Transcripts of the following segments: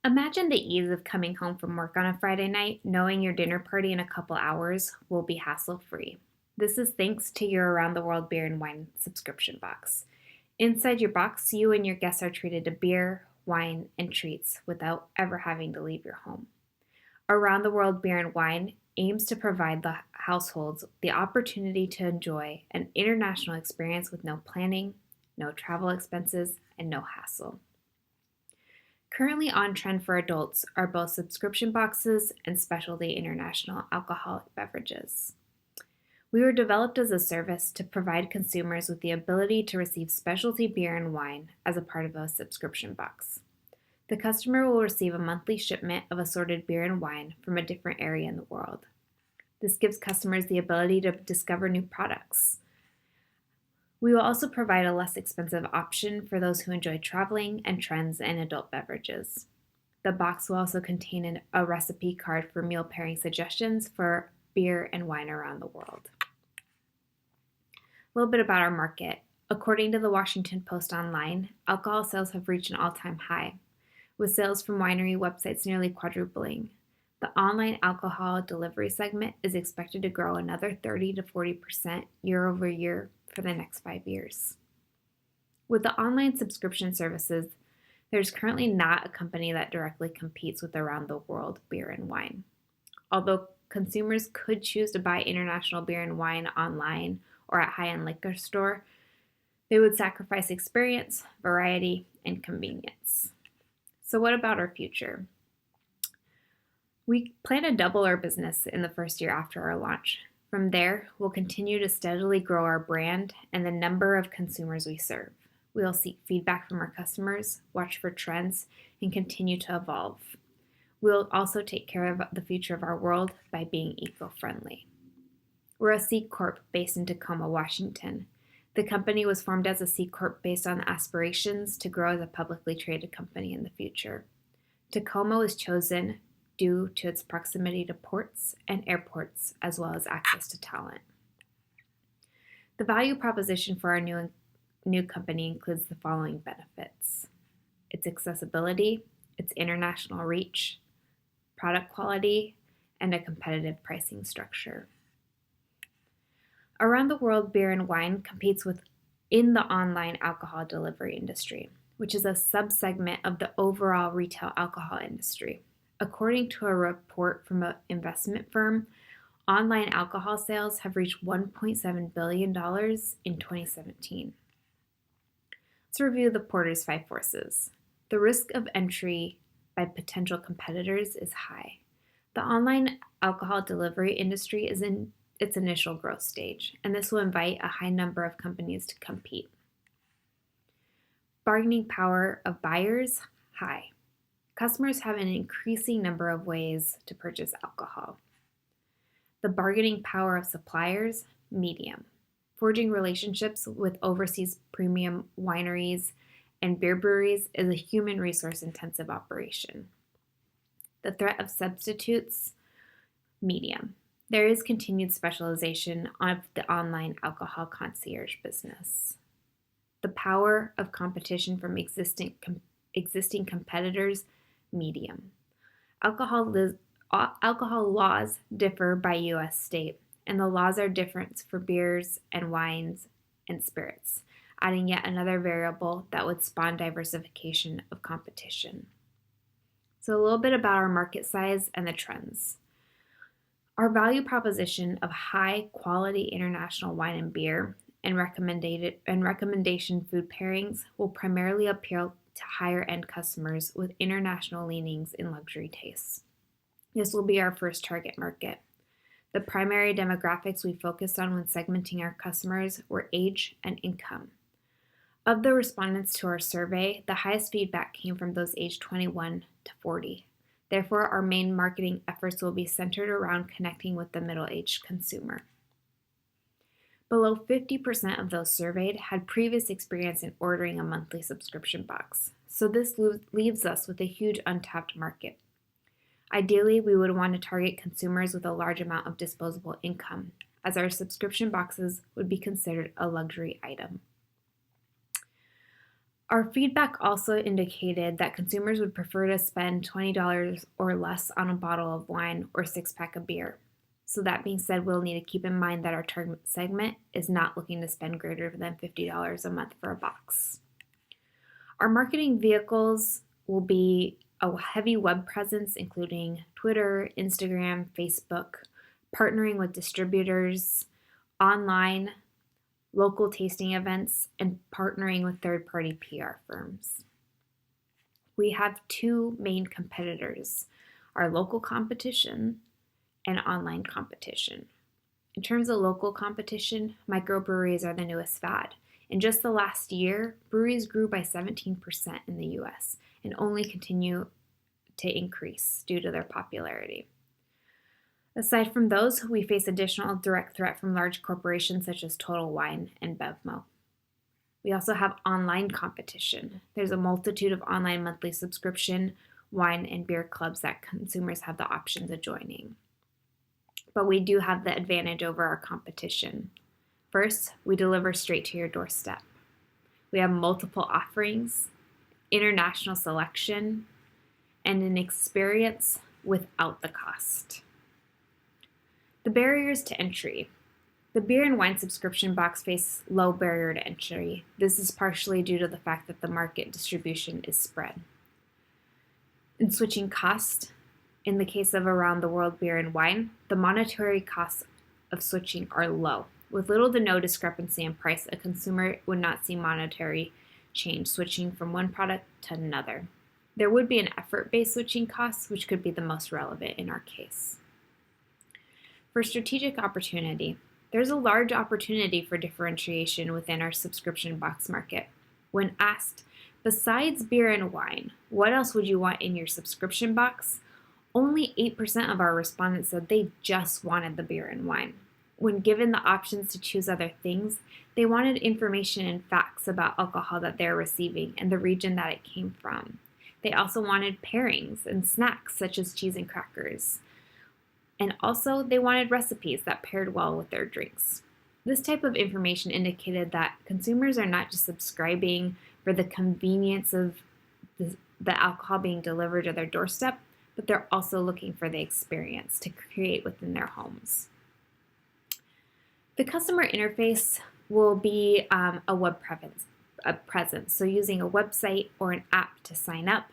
Imagine the ease of coming home from work on a Friday night, knowing your dinner party in a couple hours will be hassle free. This is thanks to your Around the World Beer and Wine subscription box. Inside your box, you and your guests are treated to beer, wine, and treats without ever having to leave your home. Around the World Beer and Wine aims to provide the households the opportunity to enjoy an international experience with no planning, no travel expenses, and no hassle. Currently on trend for adults are both subscription boxes and specialty international alcoholic beverages. We were developed as a service to provide consumers with the ability to receive specialty beer and wine as a part of a subscription box. The customer will receive a monthly shipment of assorted beer and wine from a different area in the world. This gives customers the ability to discover new products. We will also provide a less expensive option for those who enjoy traveling and trends in adult beverages. The box will also contain a recipe card for meal pairing suggestions for beer and wine around the world. A little bit about our market. According to the Washington Post Online, alcohol sales have reached an all-time high, with sales from winery websites nearly quadrupling. The online alcohol delivery segment is expected to grow another 30 to 40% year over year for the next 5 years. With the online subscription services, there's currently not a company that directly competes with Around the World Beer and Wine. Although consumers could choose to buy international beer and wine online or at high-end liquor store, they would sacrifice experience, variety, and convenience. So what about our future? We plan to double our business in the first year after our launch. From there, we'll continue to steadily grow our brand and the number of consumers we serve. We'll seek feedback from our customers, watch for trends, and continue to evolve. We'll also take care of the future of our world by being eco-friendly. We're a C Corp based in Tacoma, Washington. The company was formed as a C Corp based on aspirations to grow as a publicly traded company in the future. Tacoma was chosen due to its proximity to ports and airports, as well as access to talent. The value proposition for our new company includes the following benefits: its accessibility, its international reach, product quality, and a competitive pricing structure. Around the World Beer and Wine competes within the online alcohol delivery industry, which is a subsegment of the overall retail alcohol industry. According to a report from an investment firm, online alcohol sales have reached $1.7 billion in 2017. Let's review the Porter's 5 forces. The risk of entry by potential competitors is high. The online alcohol delivery industry is in its initial growth stage, and this will invite a high number of companies to compete. Bargaining power of buyers, high. Customers have an increasing number of ways to purchase alcohol. The bargaining power of suppliers, medium. Forging relationships with overseas premium wineries and beer breweries is a human resource intensive operation. The threat of substitutes, medium. There is continued specialization of the online alcohol concierge business. The power of competition from existing competitors, medium. Alcohol laws differ by U.S. state, and the laws are different for beers and wines and spirits, adding yet another variable that would spawn diversification of competition. So a little bit about our market size and the trends. Our value proposition of high quality international wine and beer and recommendation food pairings will primarily appeal to higher end customers with international leanings in luxury tastes. This will be our first target market. The primary demographics we focused on when segmenting our customers were age and income. Of the respondents to our survey, the highest feedback came from those aged 21 to 40. Therefore, our main marketing efforts will be centered around connecting with the middle-aged consumer. Below 50% of those surveyed had previous experience in ordering a monthly subscription box, so this leaves us with a huge untapped market. Ideally, we would want to target consumers with a large amount of disposable income, as our subscription boxes would be considered a luxury item. Our feedback also indicated that consumers would prefer to spend $20 or less on a bottle of wine or six-pack of beer. So that being said, we'll need to keep in mind that our target segment is not looking to spend greater than $50 a month for a box. Our marketing vehicles will be a heavy web presence, including Twitter, Instagram, Facebook, partnering with distributors, online, local tasting events, and partnering with third-party PR firms. We have two main competitors, our local competition and online competition. In terms of local competition, microbreweries are the newest fad. In just the last year, breweries grew by 17% in the US and only continue to increase due to their popularity. Aside from those, we face additional direct threat from large corporations such as Total Wine and Bevmo. We also have online competition. There's a multitude of online monthly subscription wine and beer clubs that consumers have the options of joining. But we do have the advantage over our competition. First, we deliver straight to your doorstep. We have multiple offerings, international selection, and an experience without the cost. The barriers to entry. The beer and wine subscription box face low barrier to entry. This is partially due to the fact that the market distribution is spread. In switching cost, in the case of around the world beer and wine, the monetary costs of switching are low. With little to no discrepancy in price, a consumer would not see monetary change switching from one product to another. There would be an effort-based switching cost, which could be the most relevant in our case. For strategic opportunity, there's a large opportunity for differentiation within our subscription box market. When asked, besides beer and wine, what else would you want in your subscription box? Only 8% of our respondents said they just wanted the beer and wine. When given the options to choose other things, they wanted information and facts about alcohol that they're receiving and the region that it came from. They also wanted pairings and snacks such as cheese and crackers. And also, they wanted recipes that paired well with their drinks. This type of information indicated that consumers are not just subscribing for the convenience of the alcohol being delivered to their doorstep, but they're also looking for the experience to create within their homes. The customer interface will be a web presence, so using a website or an app to sign up.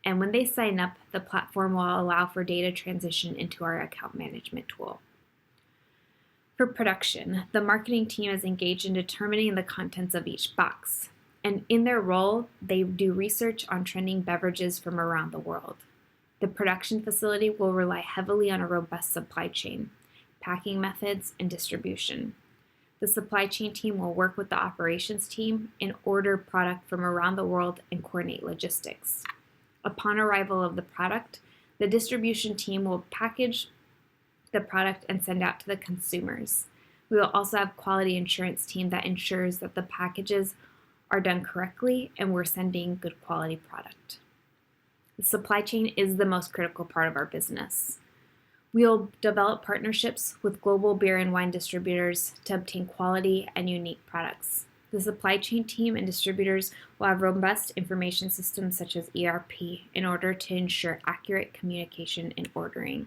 And when they sign up, the platform will allow for data transition into our account management tool. For production, the marketing team is engaged in determining the contents of each box. And in their role, they do research on trending beverages from around the world. The production facility will rely heavily on a robust supply chain, packing methods, and distribution. The supply chain team will work with the operations team and order product from around the world and coordinate logistics. Upon arrival of the product, the distribution team will package the product and send out to the consumers. We will also have quality assurance team that ensures that the packages are done correctly and we're sending good quality product. The supply chain is the most critical part of our business. We'll develop partnerships with global beer and wine distributors to obtain quality and unique products. The supply chain team and distributors will have robust information systems such as ERP in order to ensure accurate communication and ordering.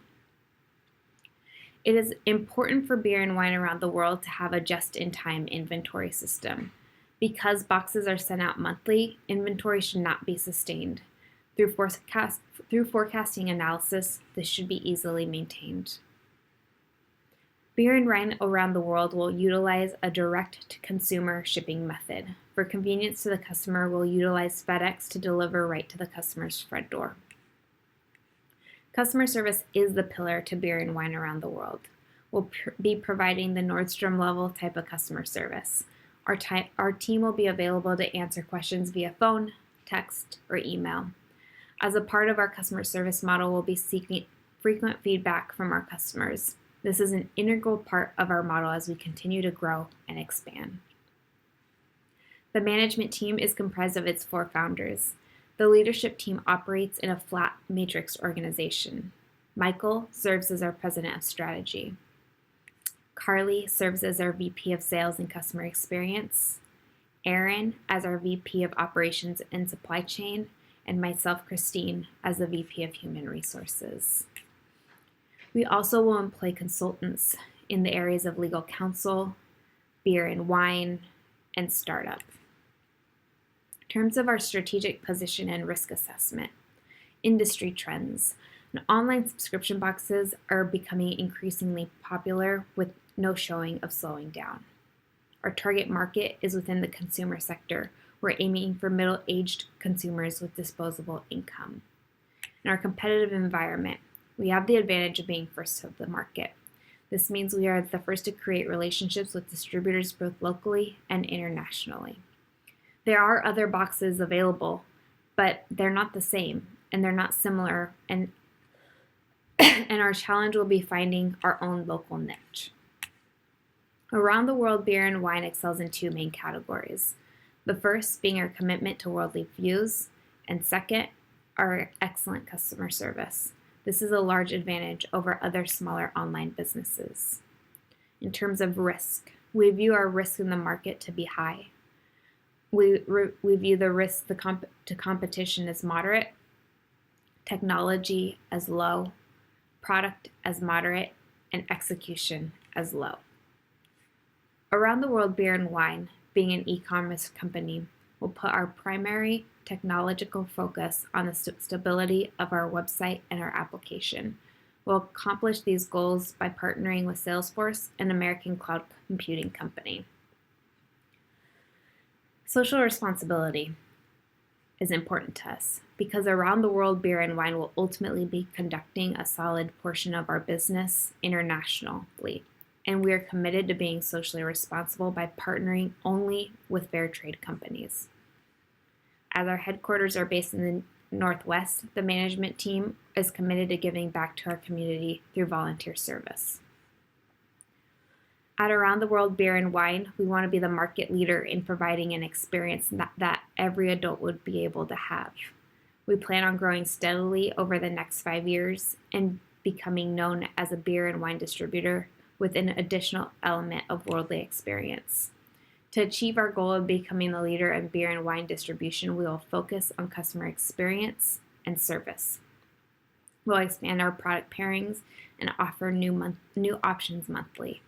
It is important for beer and wine around the world to have a just-in-time inventory system. Because boxes are sent out monthly, inventory should not be sustained. Through forecasting analysis, this should be easily maintained. Beer and wine around the world will utilize a direct-to-consumer shipping method. For convenience to the customer, we'll utilize FedEx to deliver right to the customer's front door. Customer service is the pillar to beer and wine around the world. We'll be providing the Nordstrom level type of customer service. Our team will be available to answer questions via phone, text, or email. As a part of our customer service model, we'll be seeking frequent feedback from our customers. This is an integral part of our model as we continue to grow and expand. The management team is comprised of its 4 founders. The leadership team operates in a flat matrix organization. Michael serves as our president of strategy. Carly serves as our VP of sales and customer experience. Aaron as our VP of Operations and Supply Chain, and myself, Christine, as the VP of Human Resources. We also will employ consultants in the areas of legal counsel, beer and wine, and startup. In terms of our strategic position and risk assessment, industry trends. Online subscription boxes are becoming increasingly popular with no showing of slowing down. Our target market is within the consumer sector. We're aiming for middle-aged consumers with disposable income. In our competitive environment, we have the advantage of being first to the market. This means we are the first to create relationships with distributors both locally and internationally. There are other boxes available, but they're not the same and they're not similar, and our challenge will be finding our own local niche. Around the world, beer and wine excels in two main categories. The first being our commitment to worldly views, and second, our excellent customer service. This is a large advantage over other smaller online businesses. In terms of risk, we view our risk in the market to be high. We view the risk to competition as moderate, technology as low, product as moderate, and execution as low. Around the world, beer and wine, being an e-commerce company, will put our primary technological focus on the stability of our website and our application. We'll accomplish these goals by partnering with Salesforce, an American cloud computing company. Social responsibility is important to us because around the world, beer and wine will ultimately be conducting a solid portion of our business internationally, and we are committed to being socially responsible by partnering only with fair trade companies. As our headquarters are based in the Northwest, the management team is committed to giving back to our community through volunteer service. At Around the World Beer and Wine, we want to be the market leader in providing an experience that every adult would be able to have. We plan on growing steadily over the next 5 years and becoming known as a beer and wine distributor with an additional element of worldly experience. To achieve our goal of becoming the leader in beer and wine distribution, we will focus on customer experience and service. We'll expand our product pairings and offer new options monthly.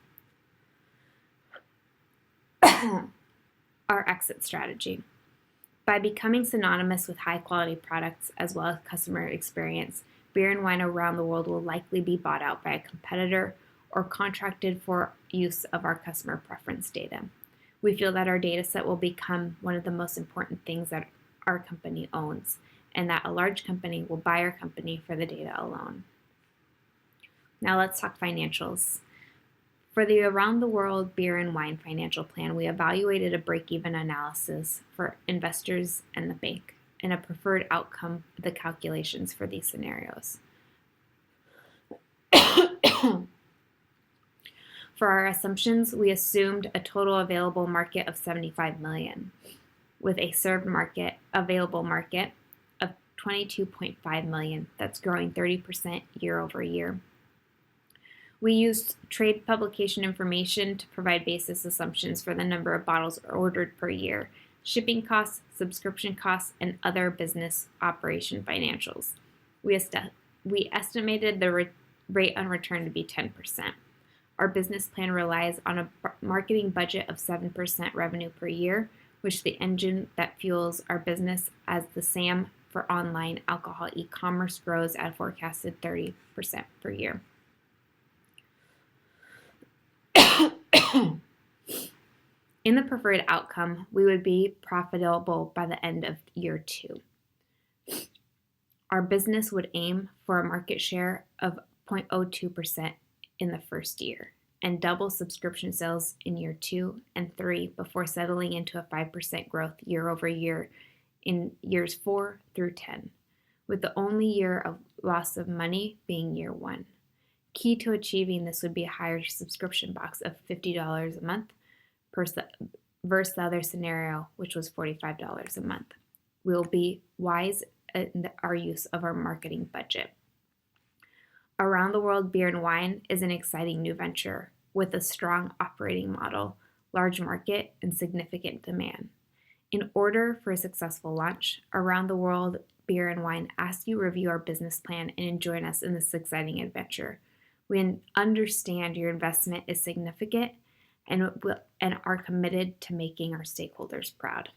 Our exit strategy. By becoming synonymous with high-quality products as well as customer experience, beer and wine around the world will likely be bought out by a competitor or contracted for use of our customer preference data. We feel that our data set will become one of the most important things that our company owns, and that a large company will buy our company for the data alone. Now let's talk financials. For the Around the World Beer and Wine financial plan, we evaluated a break-even analysis for investors and the bank and a preferred outcome of the calculations for these scenarios. For our assumptions, we assumed a total available market of 75 million, with a served available market of 22.5 million. That's growing 30% year over year. We used trade publication information to provide basis assumptions for the number of bottles ordered per year, shipping costs, subscription costs, and other business operation financials. We estimated the rate on return to be 10%. Our business plan relies on a marketing budget of 7% revenue per year, which the engine that fuels our business as the SAM for online alcohol e-commerce grows at a forecasted 30% per year. In the preferred outcome, we would be profitable by the end of year 2. Our business would aim for a market share of 0.02% in the first year and double subscription sales in year 2 and 3 before settling into a 5% growth year over year in years 4 through 10, with the only year of loss of money being year 1. Key to achieving this would be a higher subscription box of $50 a month versus the other scenario, which was $45 a month. We'll be wise in our use of our marketing budget. Around the World Beer and Wine is an exciting new venture with a strong operating model, large market, and significant demand. In order for a successful launch, Around the World Beer and Wine asks you to review our business plan and join us in this exciting adventure. We understand your investment is significant and are committed to making our stakeholders proud.